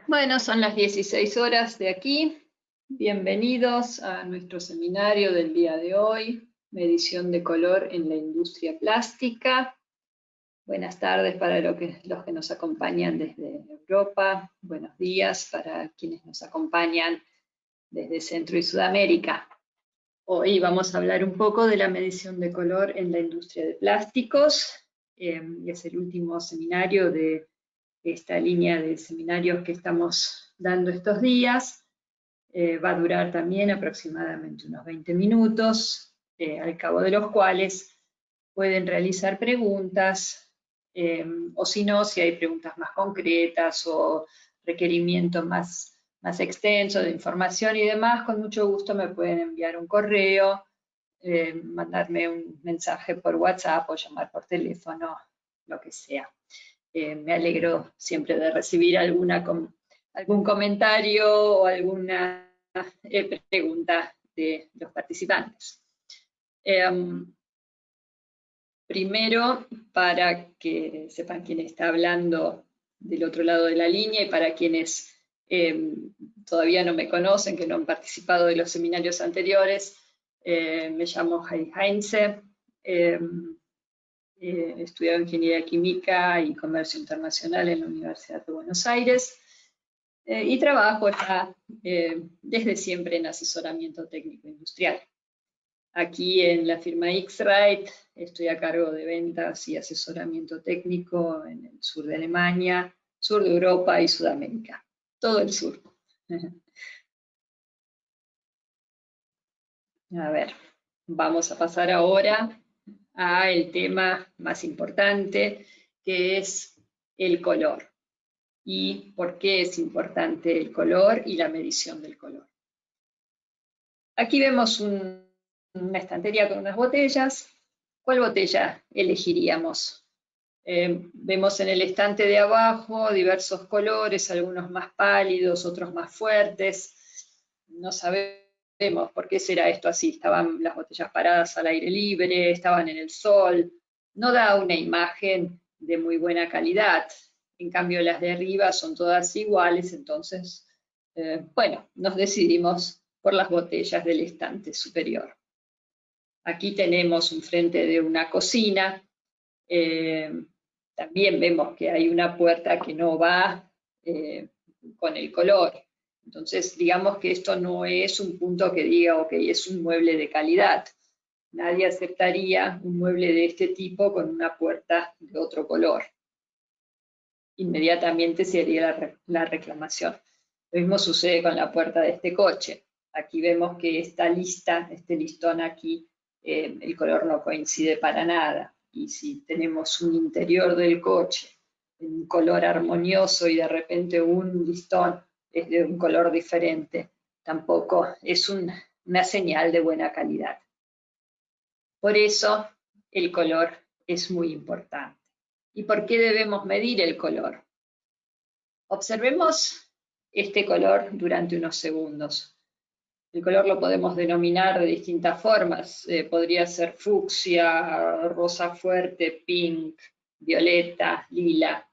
Bueno, son las 16 horas de aquí. Bienvenidos a nuestro seminario del día de hoy, medición de color en la industria plástica. Buenas tardes para los que nos acompañan desde Europa. Buenos días para quienes nos acompañan desde Centro y Sudamérica. Hoy vamos a hablar un poco de la medición de color en la industria de plásticos. Es el último seminario de esta línea de seminarios que estamos dando estos días. Va a durar también aproximadamente unos 20 minutos, al cabo de los cuales pueden realizar preguntas, o si no, si hay preguntas más concretas o requerimientos más extensos de información y demás, con mucho gusto me pueden enviar un correo, mandarme un mensaje por WhatsApp o llamar por teléfono, lo que sea. Me alegro siempre de recibir algún comentario o alguna pregunta de los participantes. Primero, para que sepan quién está hablando del otro lado de la línea y para quienes todavía no me conocen, que no han participado de los seminarios anteriores, me llamo Heidi Heinze. He estudiado Ingeniería Química y Comercio Internacional en la Universidad de Buenos Aires y trabajo ya desde siempre en asesoramiento técnico industrial. Aquí en la firma X-Rite estoy a cargo de ventas y asesoramiento técnico en el sur de Alemania, sur de Europa y Sudamérica, todo el sur. A ver, vamos a pasar ahora al tema más importante, que es el color. ¿Y por qué es importante el color y la medición del color? Aquí vemos una estantería con unas botellas. ¿Cuál botella elegiríamos? Vemos en el estante de abajo diversos colores, algunos más pálidos, otros más fuertes. No sabemos por qué será esto así. Estaban las botellas paradas al aire libre, estaban en el sol. No da una imagen de muy buena calidad. En cambio, las de arriba son todas iguales, entonces, bueno, nos decidimos por las botellas del estante superior. Aquí tenemos un frente de una cocina. También vemos que hay una puerta que no va con el color. Entonces, digamos que esto no es un punto que diga, ok, es un mueble de calidad. Nadie aceptaría un mueble de este tipo con una puerta de otro color. Inmediatamente se haría la reclamación. Lo mismo sucede con la puerta de este coche. Aquí vemos que esta lista, este listón aquí, el color no coincide para nada. Y si tenemos un interior del coche en un color armonioso y de repente un listón es de un color diferente, tampoco es una señal de buena calidad. Por eso el color es muy importante. ¿Y por qué debemos medir el color? Observemos este color durante unos segundos. El color lo podemos denominar de distintas formas. Podría ser fucsia, rosa fuerte, pink, violeta, lila.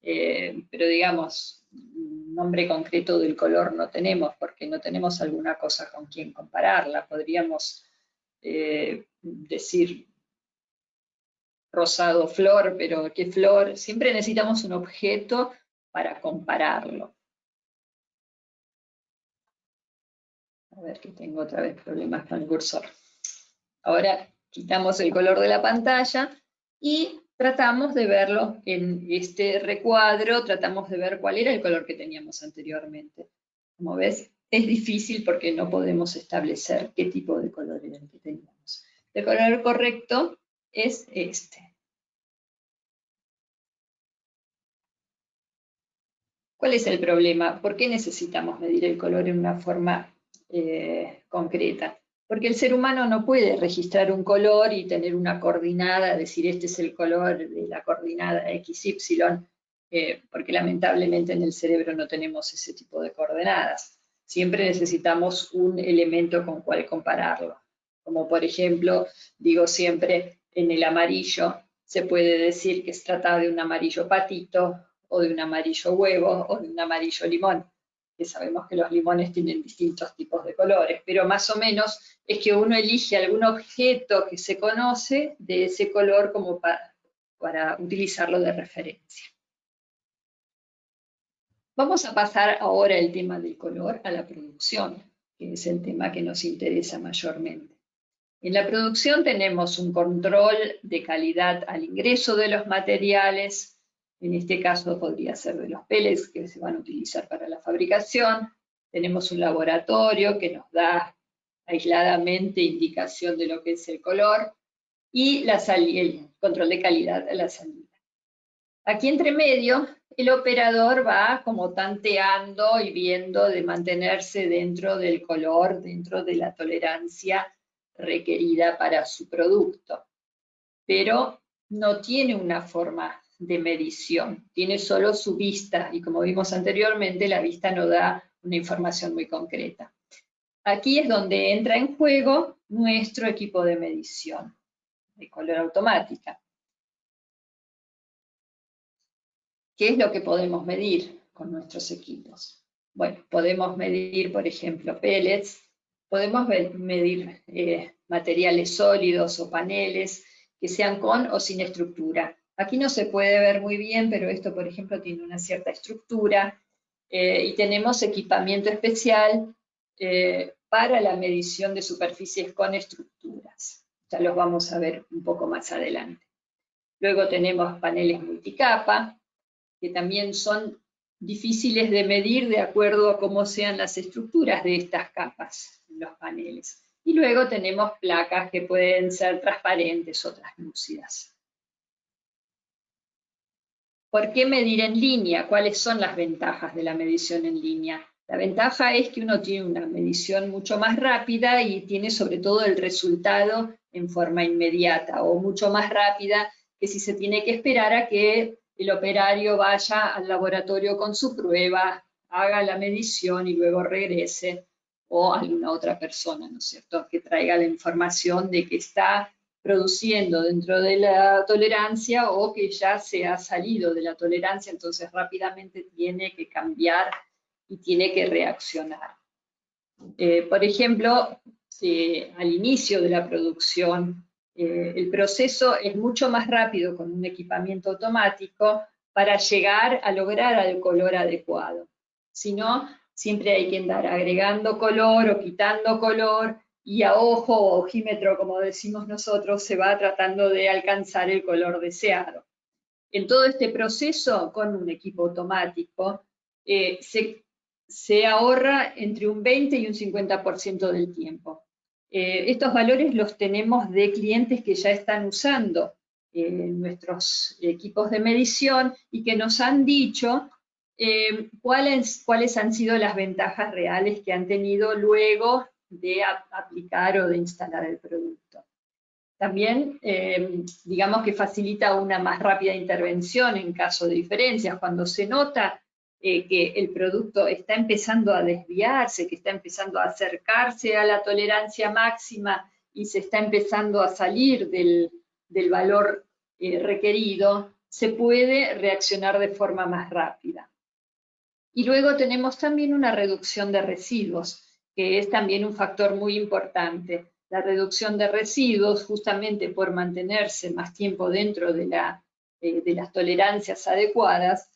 Pero digamos, un nombre concreto del color no tenemos porque no tenemos alguna cosa con quien compararla. Podríamos decir rosado flor, pero ¿qué flor? Siempre necesitamos un objeto para compararlo. A ver que tengo otra vez problemas con el cursor. Ahora quitamos el color de la pantalla y tratamos de verlo en este recuadro, tratamos de ver cuál era el color que teníamos anteriormente. Como ves, es difícil porque no podemos establecer qué tipo de color era el que teníamos. El color correcto es este. ¿Cuál es el problema? ¿Por qué necesitamos medir el color en una forma concreta? Porque el ser humano no puede registrar un color y tener una coordinada, decir este es el color de la coordinada XY, porque lamentablemente en el cerebro no tenemos ese tipo de coordenadas. Siempre necesitamos un elemento con cual compararlo. Como por ejemplo, digo siempre, en el amarillo se puede decir que se trata de un amarillo patito, o de un amarillo huevo, o de un amarillo limón, que sabemos que los limones tienen distintos tipos de colores, pero más o menos es que uno elige algún objeto que se conoce de ese color como para utilizarlo de referencia. Vamos a pasar ahora el tema del color a la producción, que es el tema que nos interesa mayormente. En la producción tenemos un control de calidad al ingreso de los materiales, en este caso podría ser de los pellets que se van a utilizar para la fabricación. Tenemos un laboratorio que nos da aisladamente indicación de lo que es el color y el control de calidad a la salida. Aquí entre medio, el operador va como tanteando y viendo de mantenerse dentro del color, dentro de la tolerancia requerida para su producto. Pero no tiene una forma de medición, tiene solo su vista y como vimos anteriormente, la vista no da una información muy concreta. Aquí es donde entra en juego nuestro equipo de medición de color automática. ¿Qué es lo que podemos medir con nuestros equipos? Bueno, podemos medir, por ejemplo, pellets, podemos medir materiales sólidos o paneles que sean con o sin estructura. Aquí no se puede ver muy bien, pero esto, por ejemplo, tiene una cierta estructura y tenemos equipamiento especial para la medición de superficies con estructuras. Ya los vamos a ver un poco más adelante. Luego tenemos paneles multicapa, que también son difíciles de medir de acuerdo a cómo sean las estructuras de estas capas en los paneles. Y luego tenemos placas que pueden ser transparentes o translúcidas. ¿Por qué medir en línea? ¿Cuáles son las ventajas de la medición en línea? La ventaja es que uno tiene una medición mucho más rápida y tiene sobre todo el resultado en forma inmediata o mucho más rápida que si se tiene que esperar a que el operario vaya al laboratorio con su prueba, haga la medición y luego regrese, o alguna otra persona, ¿no es cierto?, que traiga la información de que está produciendo dentro de la tolerancia o que ya se ha salido de la tolerancia, entonces rápidamente tiene que cambiar y tiene que reaccionar. Por ejemplo, al inicio de la producción, el proceso es mucho más rápido con un equipamiento automático para llegar a lograr el color adecuado. Si no, siempre hay que andar agregando color o quitando color y a ojo o ojímetro, como decimos nosotros, se va tratando de alcanzar el color deseado. En todo este proceso, con un equipo automático, se ahorra entre un 20 y un 50% del tiempo. Estos valores los tenemos de clientes que ya están usando nuestros equipos de medición y que nos han dicho cuáles han sido las ventajas reales que han tenido luego de aplicar o de instalar el producto. También, digamos que facilita una más rápida intervención en caso de diferencias. Cuando se nota que el producto está empezando a desviarse, que está empezando a acercarse a la tolerancia máxima y se está empezando a salir del valor requerido, se puede reaccionar de forma más rápida. Y luego tenemos también una reducción de residuos, que es también un factor muy importante. La reducción de residuos, justamente por mantenerse más tiempo dentro de las tolerancias adecuadas,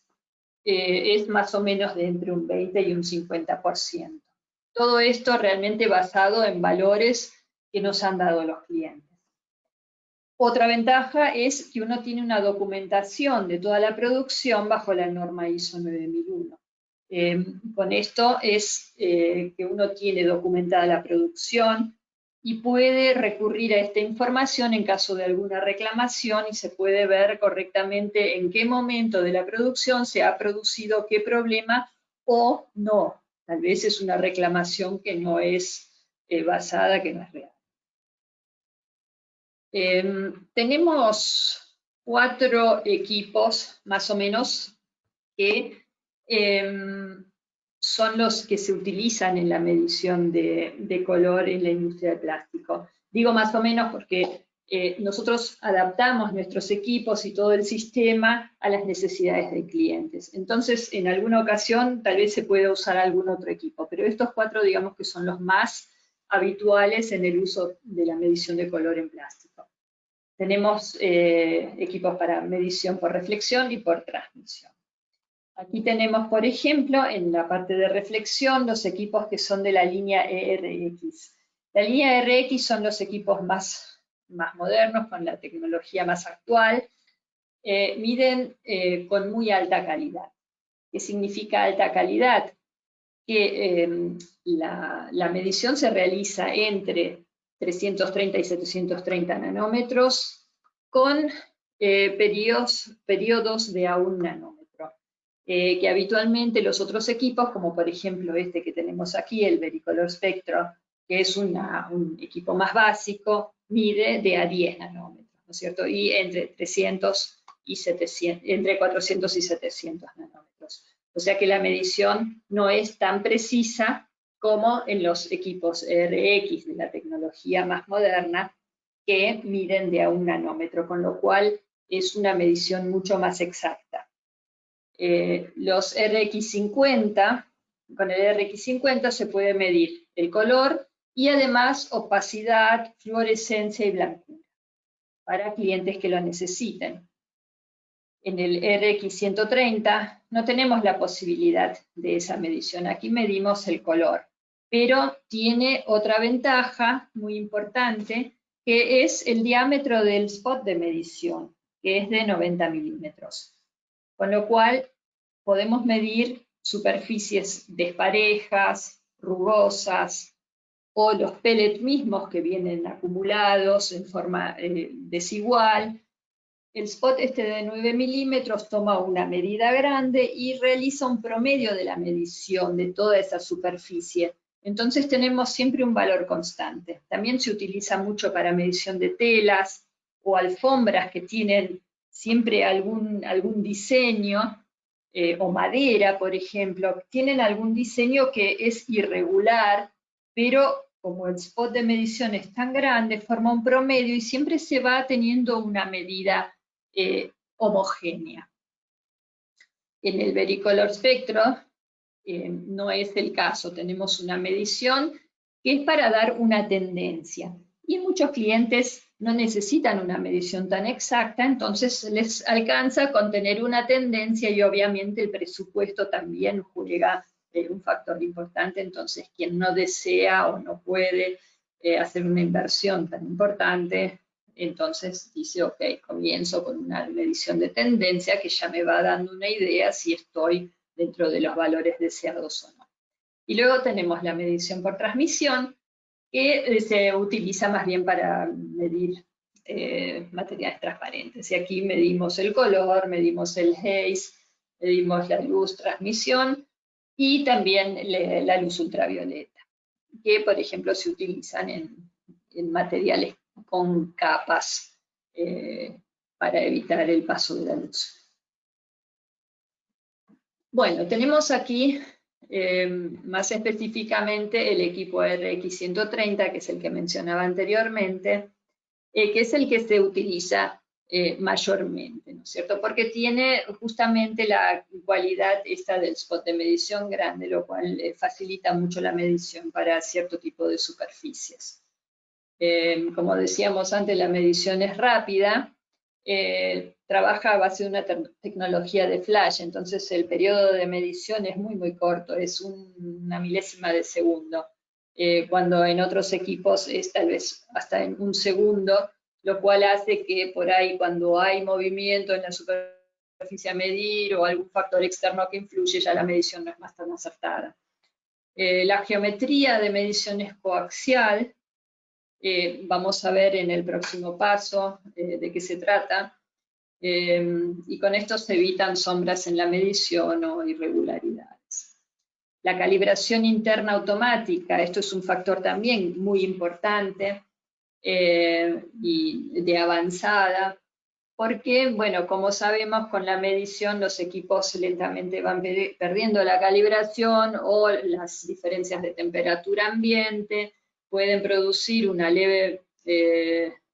es más o menos de entre un 20 y un 50%. Todo esto realmente basado en valores que nos han dado los clientes. Otra ventaja es que uno tiene una documentación de toda la producción bajo la norma ISO 9001. Con esto es que uno tiene documentada la producción y puede recurrir a esta información en caso de alguna reclamación y se puede ver correctamente en qué momento de la producción se ha producido qué problema o no. Tal vez es una reclamación que no es basada, que no es real. Tenemos 4 equipos más o menos que son los que se utilizan en la medición de color en la industria del plástico. Digo más o menos porque nosotros adaptamos nuestros equipos y todo el sistema a las necesidades de clientes. Entonces, en alguna ocasión, tal vez se pueda usar algún otro equipo, pero estos 4, digamos que son los más habituales en el uso de la medición de color en plástico. Tenemos equipos para medición por reflexión y por transmisión. Aquí tenemos, por ejemplo, en la parte de reflexión, los equipos que son de la línea ERX. La línea ERX son los equipos más modernos, con la tecnología más actual, miden con muy alta calidad. ¿Qué significa alta calidad? Que la medición se realiza entre 330 y 730 nanómetros con periodos de a 1 nanómetro, que habitualmente los otros equipos, como por ejemplo este que tenemos aquí, el Vericolor Spectro, que es un equipo más básico, mide de a 10 nanómetros, ¿no es cierto? Y entre 300 y 700, entre 400 y 700 nanómetros. O sea que la medición no es tan precisa como en los equipos RX de la tecnología más moderna, que miden de a 1 nanómetro, con lo cual es una medición mucho más exacta. Los RX50, con el RX50 se puede medir el color y además opacidad, fluorescencia y blancura para clientes que lo necesiten. En el RX130 no tenemos la posibilidad de esa medición. Aquí medimos el color, pero tiene otra ventaja muy importante, que es el diámetro del spot de medición, que es de 90 milímetros. Con lo cual podemos medir superficies desparejas, rugosas, o los pellets mismos que vienen acumulados en forma desigual. El spot este de 9 milímetros toma una medida grande y realiza un promedio de la medición de toda esa superficie. Entonces tenemos siempre un valor constante. También se utiliza mucho para medición de telas o alfombras que tienen siempre algún diseño, o madera, por ejemplo, tienen algún diseño que es irregular, pero como el spot de medición es tan grande, forma un promedio y siempre se va teniendo una medida homogénea. En el Vericolor Spectro no es el caso, tenemos una medición que es para dar una tendencia. Y muchos clientes no necesitan una medición tan exacta, entonces les alcanza con tener una tendencia y obviamente el presupuesto también juega un factor importante, entonces quien no desea o no puede hacer una inversión tan importante, entonces dice, ok, comienzo con una medición de tendencia que ya me va dando una idea si estoy dentro de los valores deseados o no. Y luego tenemos la medición por transmisión, que se utiliza más bien para medir materiales transparentes. Y aquí medimos el color, medimos el haze, medimos la luz, transmisión, y también la luz ultravioleta, que por ejemplo se utilizan en materiales con capas para evitar el paso de la luz. Bueno, tenemos aquí más específicamente el equipo RX130, que es el que mencionaba anteriormente, que es el que se utiliza mayormente, ¿no es cierto? Porque tiene justamente la cualidad esta del spot de medición grande, lo cual facilita mucho la medición para cierto tipo de superficies. Como decíamos antes, la medición es rápida, trabaja a base de una tecnología de flash, entonces el periodo de medición es muy corto, es una milésima de segundo, cuando en otros equipos es tal vez hasta en un segundo, lo cual hace que por ahí cuando hay movimiento en la superficie a medir o algún factor externo que influye, ya la medición no es más tan acertada. La geometría de medición es coaxial. Vamos a ver en el próximo paso de qué se trata. Y con esto se evitan sombras en la medición o irregularidades. La calibración interna automática, esto es un factor también muy importante y de avanzada, porque, bueno, como sabemos, con la medición los equipos lentamente van perdiendo la calibración o las diferencias de temperatura ambiente pueden producir una leve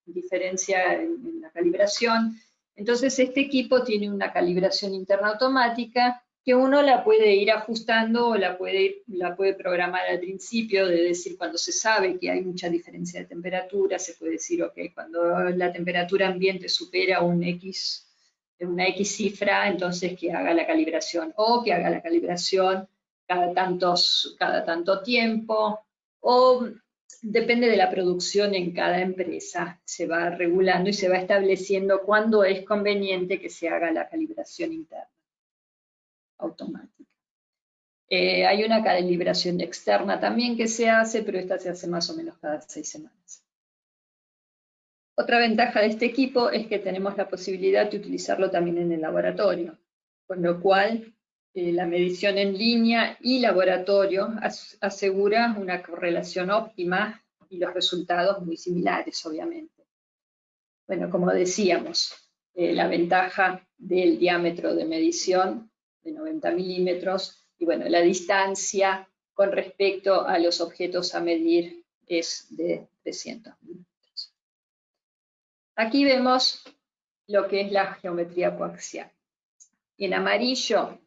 diferencia en la calibración. Entonces este equipo tiene una calibración interna automática que uno la puede ir ajustando o la puede programar al principio, de decir cuando se sabe que hay mucha diferencia de temperatura, se puede decir, ok, cuando la temperatura ambiente supera una X cifra, entonces que haga la calibración, o que haga la calibración cada tanto tiempo, o depende de la producción en cada empresa, se va regulando y se va estableciendo cuándo es conveniente que se haga la calibración interna automática. Hay una calibración externa también que se hace, pero esta se hace más o menos cada 6 semanas. Otra ventaja de este equipo es que tenemos la posibilidad de utilizarlo también en el laboratorio, con lo cual la medición en línea y laboratorio asegura una correlación óptima y los resultados muy similares, obviamente. Bueno, como decíamos, la ventaja del diámetro de medición de 90 milímetros y bueno, la distancia con respecto a los objetos a medir es de 300 milímetros. Aquí vemos lo que es la geometría coaxial. En amarillo,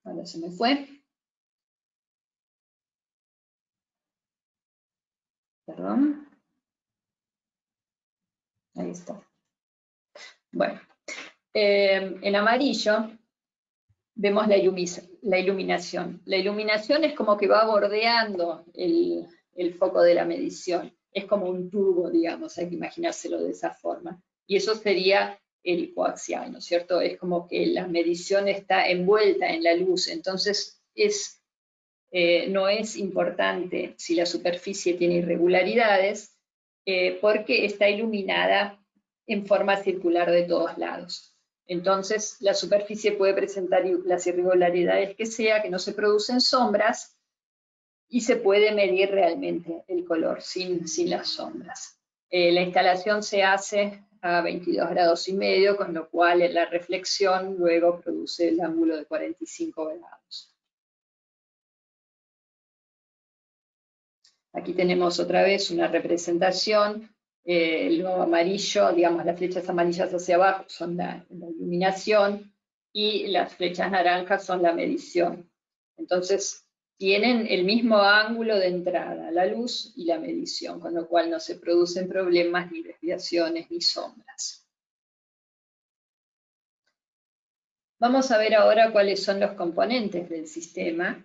ahora se me fue, perdón, ahí está. Bueno, en amarillo vemos la iluminación. La iluminación es como que va bordeando el foco de la medición. Es como un tubo, digamos, hay que imaginárselo de esa forma. Y eso sería el coaxial, ¿no es cierto? Es como que la medición está envuelta en la luz, entonces no es importante si la superficie tiene irregularidades, porque está iluminada en forma circular de todos lados. Entonces, la superficie puede presentar las irregularidades que sea, que no se producen sombras, y se puede medir realmente el color sin las sombras. La instalación se hace a 22 grados y medio, con lo cual la reflexión luego produce el ángulo de 45 grados. Aquí tenemos otra vez una representación. Lo amarillo, digamos, las flechas amarillas hacia abajo son la iluminación y las flechas naranjas son la medición. Entonces, tienen el mismo ángulo de entrada, la luz y la medición, con lo cual no se producen problemas, ni desviaciones, ni sombras. Vamos a ver ahora cuáles son los componentes del sistema.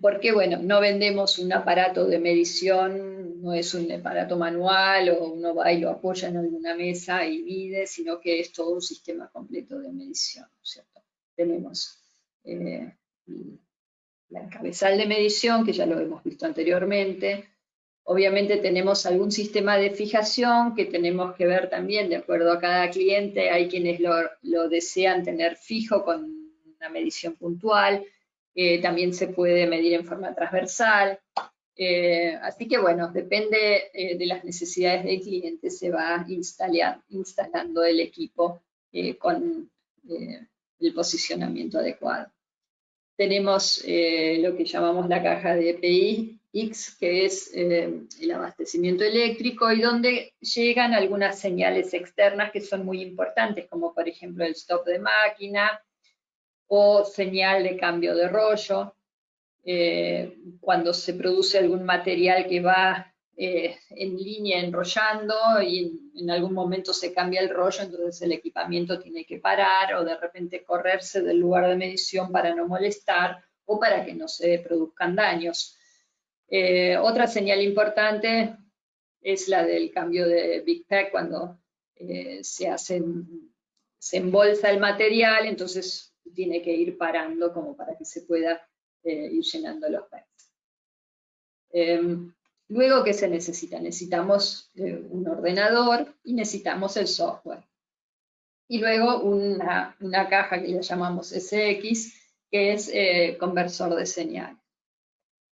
Porque, bueno, no vendemos un aparato de medición, no es un aparato manual o uno va y lo apoya en alguna mesa y mide, sino que es todo un sistema completo de medición, ¿no es cierto? Tenemos la cabezal de medición, que ya lo hemos visto anteriormente. Obviamente tenemos algún sistema de fijación que tenemos que ver también de acuerdo a cada cliente. Hay quienes lo desean tener fijo con una medición puntual. También se puede medir en forma transversal. Así que bueno, depende de las necesidades del cliente, se va instalando el equipo con el posicionamiento adecuado. Tenemos lo que llamamos la caja de PIX, que es el abastecimiento eléctrico, y donde llegan algunas señales externas que son muy importantes, como por ejemplo el stop de máquina, o señal de cambio de rollo, cuando se produce algún material que va en línea enrollando y en algún momento se cambia el rollo, entonces el equipamiento tiene que parar o de repente correrse del lugar de medición para no molestar o para que no se produzcan daños. Otra señal importante es la del cambio de Big Pack, cuando se embolsa el material, entonces tiene que ir parando como para que se pueda ir llenando los packs. Luego, ¿qué se necesita? Necesitamos un ordenador y necesitamos el software. Y luego una caja que le llamamos SX, que es conversor de señales.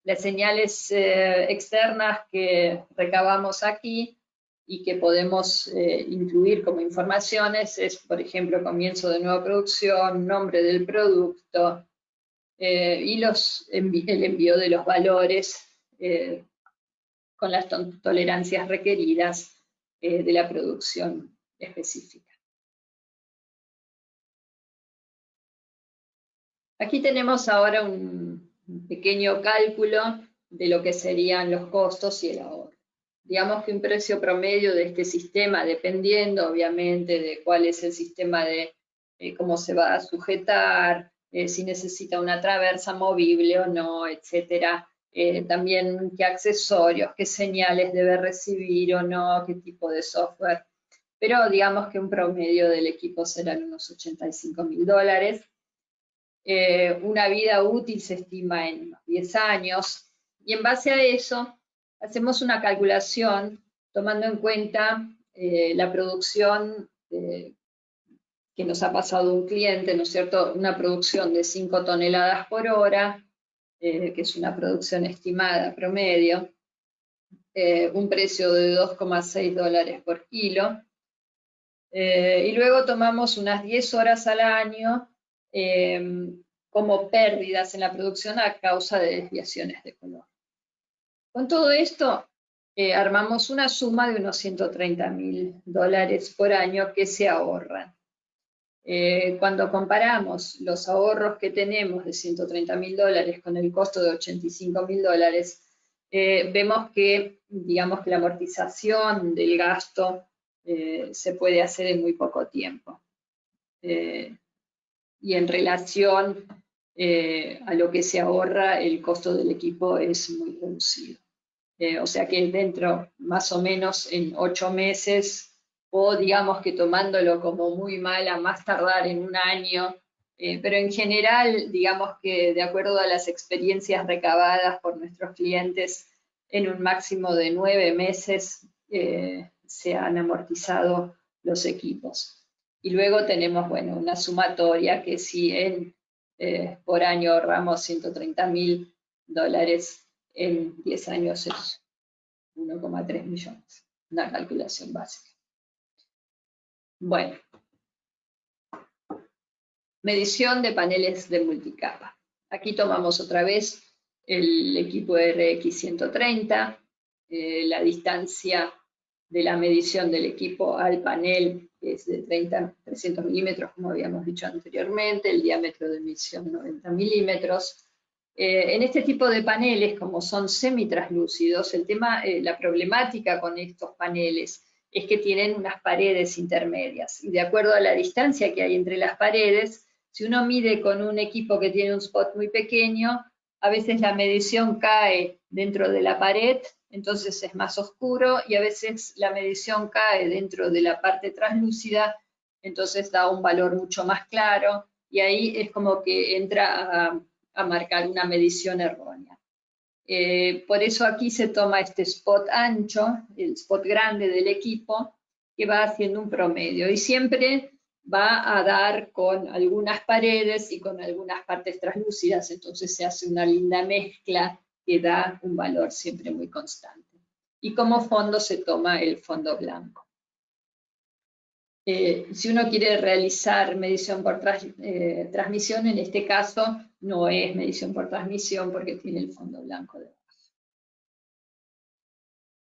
Las señales externas que recabamos aquí y que podemos incluir como informaciones es, por ejemplo, comienzo de nueva producción, nombre del producto, y el envío de los valores con las tolerancias requeridas de la producción específica. Aquí tenemos ahora un pequeño cálculo de lo que serían los costos y el ahorro. Digamos que un precio promedio de este sistema, dependiendo obviamente de cuál es el sistema de cómo se va a sujetar, si necesita una traversa movible o no, etcétera. También qué accesorios, qué señales debe recibir o no, qué tipo de software. Pero digamos que un promedio del equipo serán unos $85.000. Una vida útil se estima en unos 10 años. Y en base a eso, hacemos una calculación tomando en cuenta la producción que nos ha pasado un cliente, ¿no es cierto? Una producción de 5 toneladas por hora, que es una producción estimada promedio, un precio de $2,6 por kilo, y luego tomamos unas 10 horas al año como pérdidas en la producción a causa de desviaciones de color. Con todo esto, armamos una suma de unos $130.000 por año que se ahorran. Cuando comparamos los ahorros que tenemos de $130.000 con el costo de $85.000, vemos que, digamos que la amortización del gasto se puede hacer en muy poco tiempo. Y en relación a lo que se ahorra, el costo del equipo es muy reducido. O sea que dentro, más o menos en 8 meses, o digamos que tomándolo como muy mal, a más tardar en un año, pero en general, digamos que de acuerdo a las experiencias recabadas por nuestros clientes, en un máximo de 9 meses se han amortizado los equipos. Y luego tenemos, bueno, una sumatoria que si por año ahorramos $130.000, en 10 años es 1,3 millones, una calculación básica. Bueno, medición de paneles de multicapa. Aquí tomamos otra vez el equipo RX130, la distancia de la medición del equipo al panel es de 300 milímetros, como habíamos dicho anteriormente, el diámetro de medición 90 milímetros. En este tipo de paneles, como son semitraslúcidos, la problemática con estos paneles es que tienen unas paredes intermedias, y de acuerdo a la distancia que hay entre las paredes, si uno mide con un equipo que tiene un spot muy pequeño, a veces la medición cae dentro de la pared, entonces es más oscuro, y a veces la medición cae dentro de la parte translúcida, entonces da un valor mucho más claro, y ahí es como que entra a marcar una medición errónea. Por eso aquí se toma este spot ancho, el spot grande del equipo, que va haciendo un promedio, y siempre va a dar con algunas paredes y con algunas partes translúcidas, entonces se hace una linda mezcla que da un valor siempre muy constante. Y como fondo se toma el fondo blanco. Si uno quiere realizar medición por transmisión, en este caso no es medición por transmisión porque tiene el fondo blanco debajo.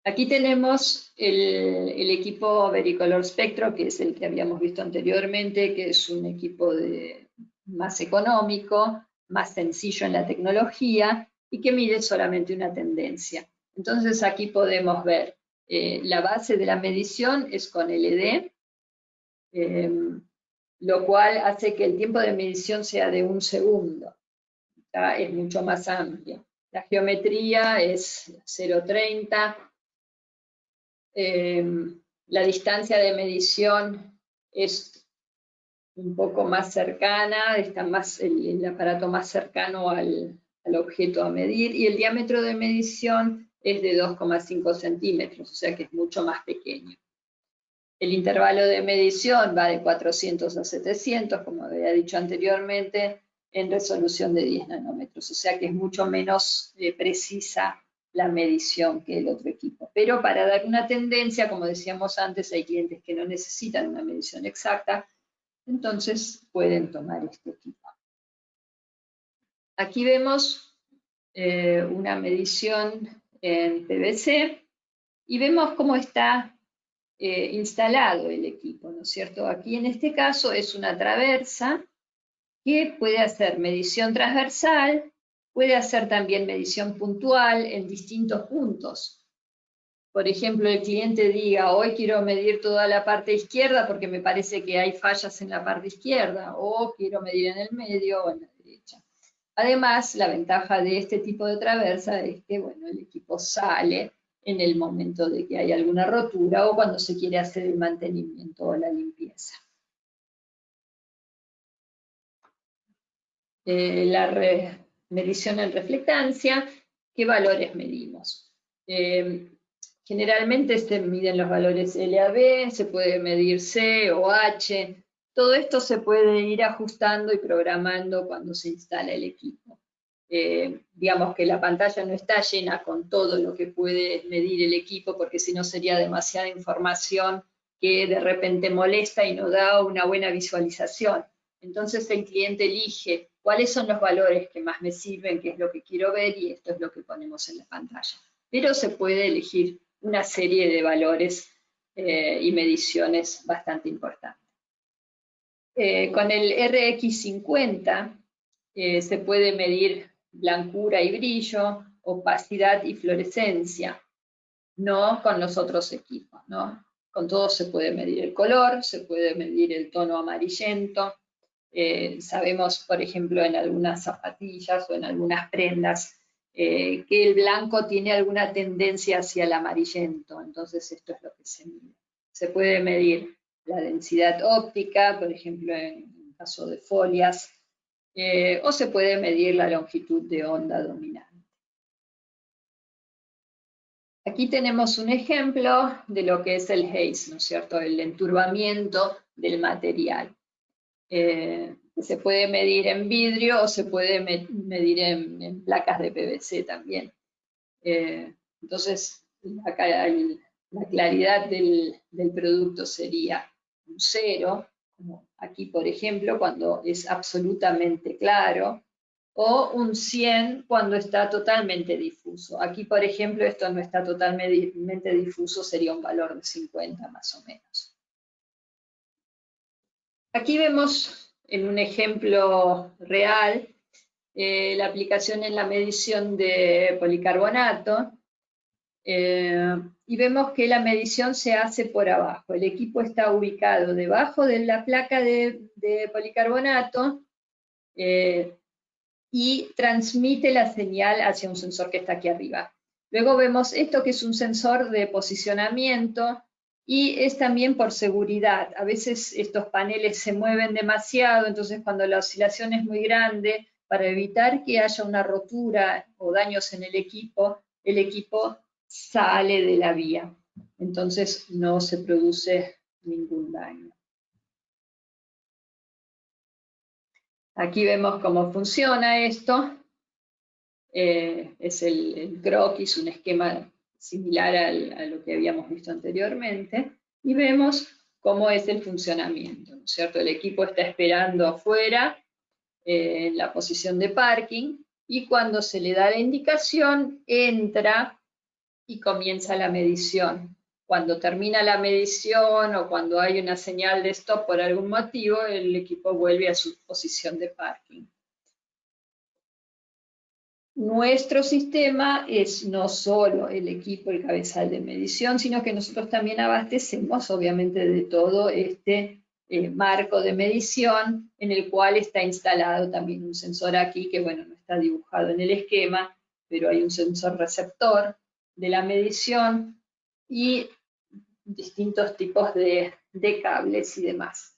Aquí tenemos el equipo Vericolor Spectro, que es el que habíamos visto anteriormente, que es un equipo más económico, más sencillo en la tecnología y que mide solamente una tendencia. Entonces aquí podemos ver la base de la medición es con LED, lo cual hace que el tiempo de medición sea de 1 segundo. Es mucho más amplio. La geometría es 0,30. La distancia de medición es un poco más cercana, está el aparato más cercano al objeto a medir, y el diámetro de medición es de 2,5 centímetros, o sea que es mucho más pequeño. El intervalo de medición va de 400 a 700, como había dicho anteriormente, en resolución de 10 nanómetros, o sea que es mucho menos precisa la medición que el otro equipo. Pero para dar una tendencia, como decíamos antes, hay clientes que no necesitan una medición exacta, entonces pueden tomar este equipo. Aquí vemos una medición en PVC y vemos cómo está instalado el equipo, ¿no es cierto? Aquí en este caso es una traversa que puede hacer medición transversal, puede hacer también medición puntual en distintos puntos. Por ejemplo, el cliente diga, hoy quiero medir toda la parte izquierda porque me parece que hay fallas en la parte izquierda, o quiero medir en el medio o en la derecha. Además, la ventaja de este tipo de traversa es que, bueno, el equipo sale en el momento de que hay alguna rotura o cuando se quiere hacer el mantenimiento o la limpieza. Medición en reflectancia, ¿qué valores medimos? Generalmente se miden los valores LAB, se puede medir C o H, todo esto se puede ir ajustando y programando cuando se instala el equipo. Digamos que la pantalla no está llena con todo lo que puede medir el equipo, porque si no sería demasiada información que de repente molesta y no da una buena visualización. Entonces el cliente elige cuáles son los valores que más me sirven, qué es lo que quiero ver, y esto es lo que ponemos en la pantalla. Pero se puede elegir una serie de valores y mediciones bastante importantes. Con el RX50 se puede medir blancura y brillo, opacidad y fluorescencia, no con los otros equipos, ¿no? Con todos se puede medir el color, se puede medir el tono amarillento. Sabemos, por ejemplo, en algunas zapatillas o en algunas prendas que el blanco tiene alguna tendencia hacia el amarillento, entonces esto es lo que se mide. Se puede medir la densidad óptica, por ejemplo, en caso de folias, o se puede medir la longitud de onda dominante. Aquí tenemos un ejemplo de lo que es el haze, ¿no es cierto? El enturbamiento del material. Se puede medir en vidrio o se puede medir en placas de PVC también. Entonces, acá la claridad del producto sería un 0, como aquí por ejemplo, cuando es absolutamente claro, o un 100 cuando está totalmente difuso. Aquí, por ejemplo, esto no está totalmente difuso, sería un valor de 50 más o menos. Aquí vemos en un ejemplo real la aplicación en la medición de policarbonato y vemos que la medición se hace por abajo. El equipo está ubicado debajo de la placa de policarbonato y transmite la señal hacia un sensor que está aquí arriba. Luego vemos esto que es un sensor de posicionamiento y es también por seguridad. A veces estos paneles se mueven demasiado, entonces cuando la oscilación es muy grande, para evitar que haya una rotura o daños en el equipo sale de la vía. Entonces no se produce ningún daño. Aquí vemos cómo funciona esto. Es el croquis, un esquema similar a lo que habíamos visto anteriormente, y vemos cómo es el funcionamiento, ¿no es cierto? El equipo está esperando afuera en la posición de parking, y cuando se le da la indicación, entra y comienza la medición. Cuando termina la medición o cuando hay una señal de stop por algún motivo, el equipo vuelve a su posición de parking. Nuestro sistema es no solo el equipo, el cabezal de medición, sino que nosotros también abastecemos, obviamente, de todo este marco de medición, en el cual está instalado también un sensor aquí, que bueno, no está dibujado en el esquema, pero hay un sensor receptor de la medición y distintos tipos de cables y demás.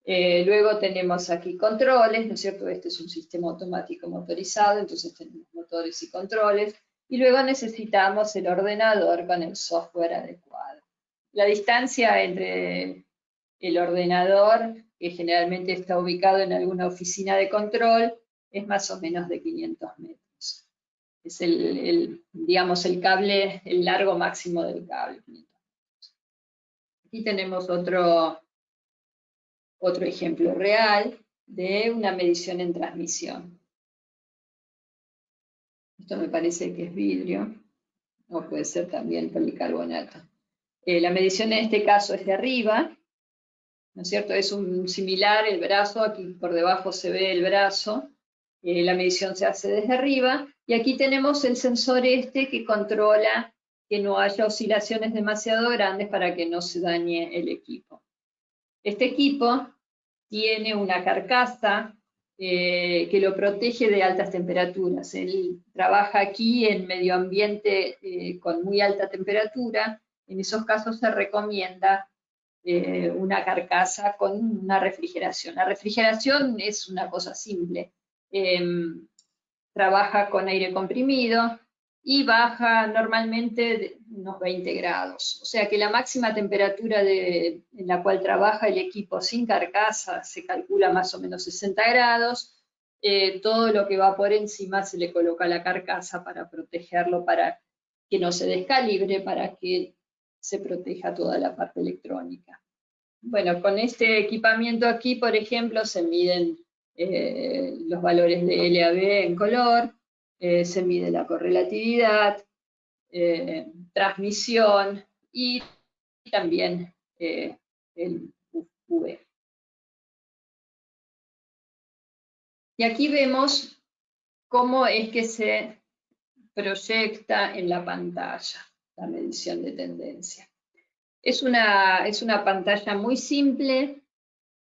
Luego tenemos aquí controles, ¿no es cierto? Este es un sistema automático motorizado, entonces tenemos motores y controles. Y luego necesitamos el ordenador con el software adecuado. La distancia entre el ordenador, que generalmente está ubicado en alguna oficina de control, es más o menos de 500 metros. Es digamos, el cable, el largo máximo del cable. Aquí tenemos otro ejemplo real de una medición en transmisión. Esto me parece que es vidrio. o puede ser también policarbonato. La medición en este caso es de arriba, ¿no es cierto? Es un similar el brazo, aquí por debajo se ve el brazo, la medición se hace desde arriba, y aquí tenemos el sensor este que controla que no haya oscilaciones demasiado grandes para que no se dañe el equipo. Este equipo tiene una carcasa que lo protege de altas temperaturas. Él trabaja aquí en medio ambiente con muy alta temperatura. En esos casos se recomienda una carcasa con una refrigeración. La refrigeración es una cosa simple. Trabaja con aire comprimido y baja normalmente unos 20 grados. O sea que la máxima temperatura en la cual trabaja el equipo sin carcasa se calcula más o menos 60 grados. Todo lo que va por encima se le coloca la carcasa para protegerlo, para que no se descalibre, para que se proteja toda la parte electrónica. Bueno, con este equipamiento aquí, por ejemplo, se miden los valores de LAB en color, se mide la correlatividad, transmisión y también el UV. Y aquí vemos cómo es que se proyecta en la pantalla la medición de tendencia. Es una pantalla muy simple,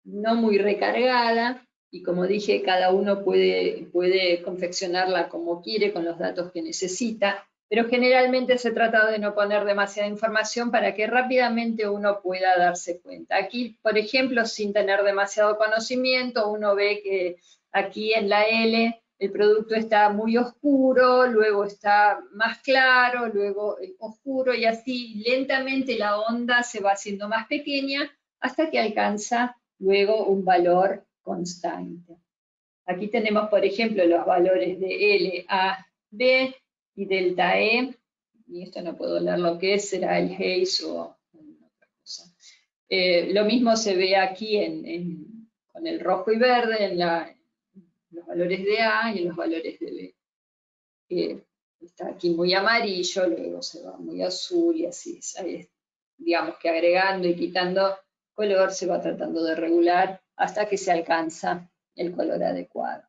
no muy recargada, y como dije, cada uno puede confeccionarla como quiere, con los datos que necesita, pero generalmente se trata de no poner demasiada información para que rápidamente uno pueda darse cuenta. Aquí, por ejemplo, sin tener demasiado conocimiento, uno ve que aquí en la L el producto está muy oscuro, luego está más claro, luego oscuro, y así lentamente la onda se va haciendo más pequeña hasta que alcanza luego un valor constante. Aquí tenemos, por ejemplo, los valores de L, A, B y delta E, y esto no puedo leer lo que es, será el Haze o otra cosa. Lo mismo se ve aquí con el rojo y verde en los valores de A y en los valores de B. Está aquí muy amarillo, luego se va muy azul y así. Digamos que agregando y quitando color se va tratando de regular hasta que se alcanza el color adecuado.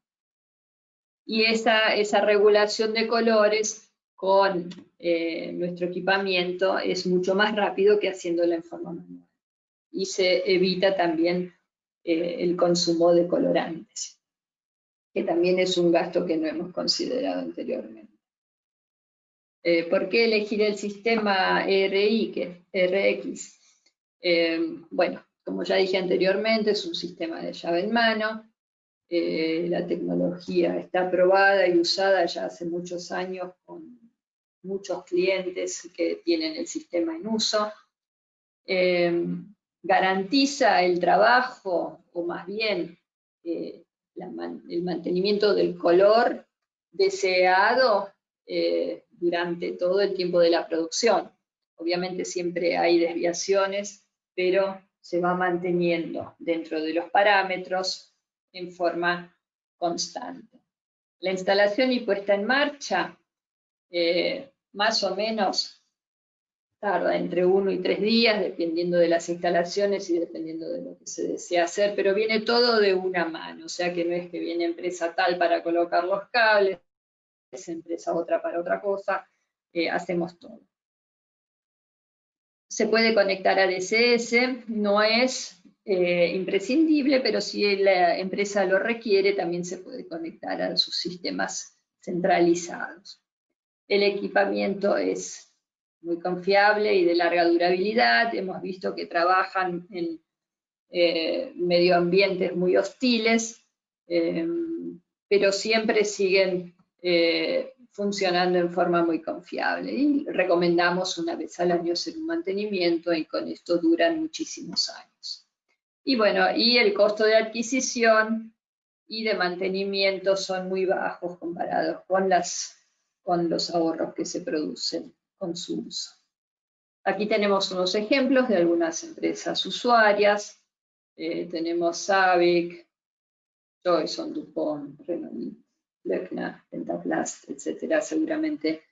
Y esa regulación de colores con nuestro equipamiento es mucho más rápido que haciéndola en forma manual. Y se evita también el consumo de colorantes, que también es un gasto que no hemos considerado anteriormente. ¿Por qué elegir el sistema RX? Bueno, como ya dije anteriormente, es un sistema de llave en mano. La tecnología está probada y usada ya hace muchos años con muchos clientes que tienen el sistema en uso. Garantiza el trabajo, o más bien el mantenimiento del color deseado durante todo el tiempo de la producción. Obviamente siempre hay desviaciones, pero se va manteniendo dentro de los parámetros en forma constante. La instalación y puesta en marcha, más o menos tarda entre 1 y 3 días, dependiendo de las instalaciones y dependiendo de lo que se desea hacer, pero viene todo de una mano, o sea que no es que viene empresa tal para colocar los cables, es empresa otra para otra cosa, hacemos todo. Se puede conectar a DCS, no es imprescindible, pero si la empresa lo requiere, también se puede conectar a sus sistemas centralizados. El equipamiento es muy confiable y de larga durabilidad. Hemos visto que trabajan en medio ambientes muy hostiles, pero siempre siguen funcionando en forma muy confiable. Y recomendamos una vez al año hacer un mantenimiento y con esto duran muchísimos años. Y bueno, y el costo de adquisición y de mantenimiento son muy bajos comparados con los ahorros que se producen con su uso. Aquí tenemos unos ejemplos de algunas empresas usuarias. Tenemos Savic, Joyson, DuPont, Renault, Lechner, Pentaplast, etcétera. Seguramente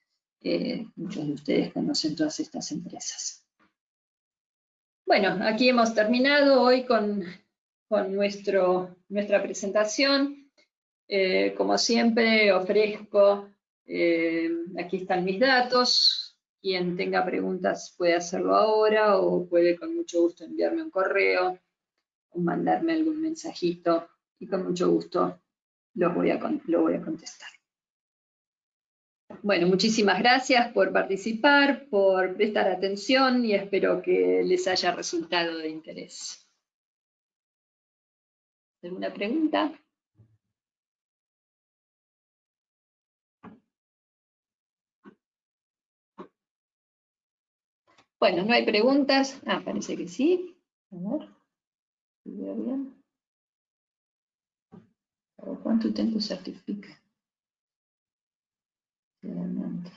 Muchos de ustedes conocen todas estas empresas. Bueno, aquí hemos terminado hoy con nuestra presentación. Como siempre, ofrezco, aquí están mis datos. Quien tenga preguntas puede hacerlo ahora o puede con mucho gusto enviarme un correo o mandarme algún mensajito y con mucho gusto lo voy a contestar. Bueno, muchísimas gracias por participar, por prestar atención y espero que les haya resultado de interés. ¿Alguna pregunta? Bueno, no hay preguntas. Ah, parece que sí. A ver, si veo bien. ¿Cuánto tiempo certifica? Realmente.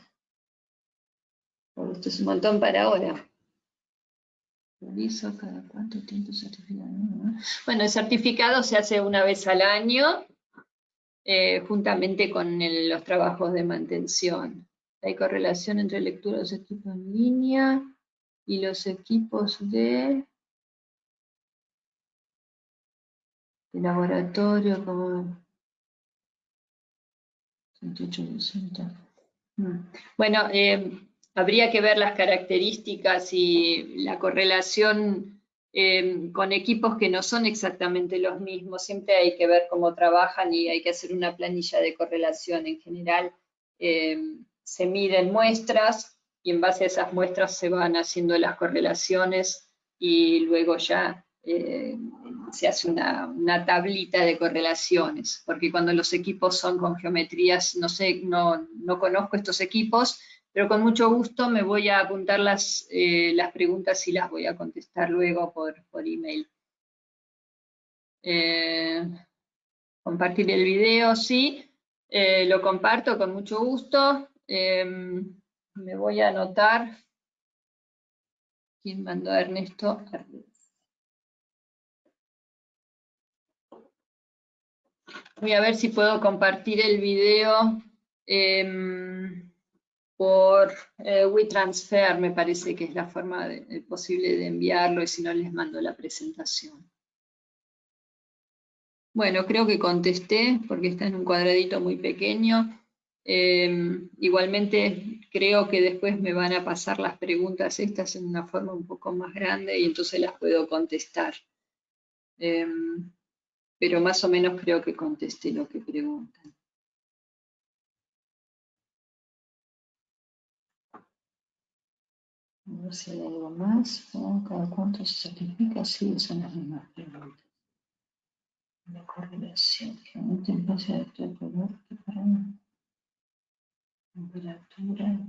Esto es un montón para ahora. Reviso cada cuánto tiempo certifica. Bueno, el certificado se hace una vez al año, juntamente con los trabajos de mantención. Hay correlación entre lectura de los equipos en línea y los equipos de laboratorio como 108. Bueno, habría que ver las características y la correlación con equipos que no son exactamente los mismos. Siempre hay que ver cómo trabajan y hay que hacer una planilla de correlación. En general, se miden muestras y en base a esas muestras se van haciendo las correlaciones y luego ya se hace una tablita de correlaciones, porque cuando los equipos son con geometrías, no sé, no conozco estos equipos, pero con mucho gusto me voy a apuntar las preguntas y las voy a contestar luego por email. Compartir el video, sí, lo comparto con mucho gusto. Me voy a anotar. ¿Quién mandó a Ernesto? Voy a ver si puedo compartir el video por WeTransfer, me parece que es la forma posible de enviarlo y si no les mando la presentación. Bueno, creo que contesté porque está en un cuadradito muy pequeño. Igualmente creo que después me van a pasar las preguntas estas en una forma un poco más grande y entonces las puedo contestar. Pero más o menos creo que contesté lo que preguntan. A ver si hay algo más. ¿Cada cuánto se certifica? Sí, son las mismas preguntas. La correlación, que un tiempo se adapta al color, que para temperatura.